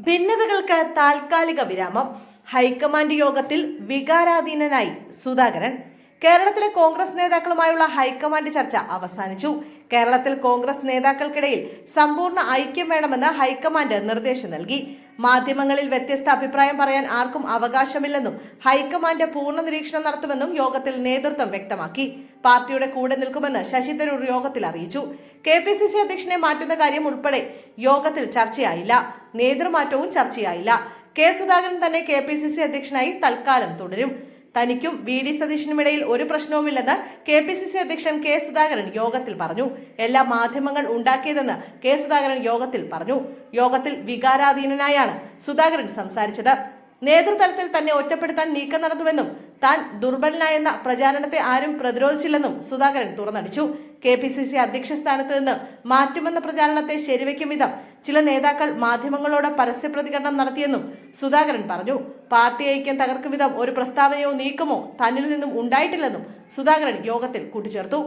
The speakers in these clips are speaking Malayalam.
ഭിന്നതകൾക്ക് താൽക്കാലിക വിരാമം. ഹൈക്കമാൻഡ് യോഗത്തിൽ വികാരാധീനനായി സുധാകരൻ. കേരളത്തിലെ കോൺഗ്രസ് നേതാക്കളുമായുള്ള ഹൈക്കമാൻഡ് ചർച്ച അവസാനിച്ചു. കേരളത്തിൽ കോൺഗ്രസ് നേതാക്കൾക്കിടയിൽ സമ്പൂർണ്ണ ഐക്യം വേണമെന്ന് ഹൈക്കമാൻഡ് നിർദ്ദേശം നൽകി. മാധ്യമങ്ങളിൽ വ്യത്യസ്ത അഭിപ്രായം പറയാൻ ആർക്കും അവകാശമില്ലെന്നും ഹൈക്കമാൻഡ് പൂർണ്ണ നിരീക്ഷണം നടത്തുമെന്നും യോഗത്തിൽ നേതൃത്വം വ്യക്തമാക്കി. പാർട്ടിയുടെ കൂടെ നിൽക്കുമെന്ന് ശശി തരൂർ യോഗത്തിൽ അറിയിച്ചു. KPCC അധ്യക്ഷനെ മാറ്റുന്ന കാര്യം ഉൾപ്പെടെ യോഗത്തിൽ ചർച്ചയായില്ല. നേതൃമാറ്റവും ചർച്ചയായില്ല. കെ സുധാകരൻ തന്നെ KPCC അധ്യക്ഷനായി തൽക്കാലം തുടരും. തനിക്കും VD സതീശനുമിടയിൽ ഒരു പ്രശ്നവുമില്ലെന്ന് KPCC അധ്യക്ഷൻ കെ സുധാകരൻ യോഗത്തിൽ പറഞ്ഞു. എല്ലാ മാധ്യമങ്ങൾ ഉണ്ടാക്കിയതെന്ന് കെ സുധാകരൻ യോഗത്തിൽ പറഞ്ഞു. യോഗത്തിൽ വികാരാധീനനായാണ് സുധാകരൻ സംസാരിച്ചത്. നേതൃതലത്തിൽ തന്നെ ഒറ്റപ്പെടുത്താൻ നീക്കം നടന്നുവെന്നും താൻ ദുർബലനായെന്ന പ്രചാരണത്തെ ആരും പ്രതിരോധിച്ചില്ലെന്നും സുധാകരൻ തുറന്നടിച്ചു. KPCC അധ്യക്ഷ സ്ഥാനത്ത് നിന്ന് മാറ്റുമെന്ന പ്രചാരണത്തെ ശരിവെക്കും വിധം ചില നേതാക്കൾ മാധ്യമങ്ങളോട് പരസ്യ പ്രതികരണം നടത്തിയെന്നും സുധാകരൻ പറഞ്ഞു. പാർട്ടി ഐക്യം തകർക്കും വിധം ഒരു പ്രസ്താവനയോ നീക്കമോ തന്നിൽ നിന്നും ഉണ്ടായിട്ടില്ലെന്നും സുധാകരൻ യോഗത്തിൽ കൂട്ടിച്ചേർത്തു.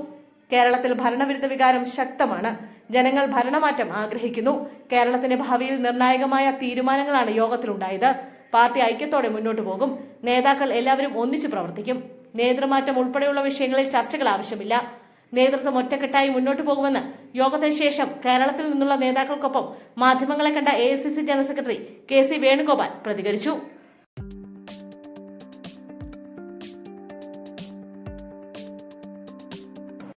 കേരളത്തിൽ ഭരണവിരുദ്ധ വികാരം ശക്തമാണ്. ജനങ്ങൾ ഭരണമാറ്റം ആഗ്രഹിക്കുന്നു. കേരളത്തിന്റെ ഭാവിയിൽ നിർണായകമായ തീരുമാനങ്ങളാണ് യോഗത്തിലുണ്ടായത്. പാർട്ടി ഐക്യത്തോടെ മുന്നോട്ട് പോകും. നേതാക്കൾ എല്ലാവരും ഒന്നിച്ചു പ്രവർത്തിക്കും. നേതൃമാറ്റം ഉൾപ്പെടെയുള്ള വിഷയങ്ങളിൽ ചർച്ചകൾ ആവശ്യമില്ല. നേതൃത്വം ഒറ്റക്കെട്ടായി മുന്നോട്ട് പോകുമെന്ന് യോഗത്തിന് ശേഷം കേരളത്തിൽ നിന്നുള്ള നേതാക്കൾക്കൊപ്പം മാധ്യമങ്ങളെ കണ്ട AICC general secretary KC Venugopal പ്രതികരിച്ചു.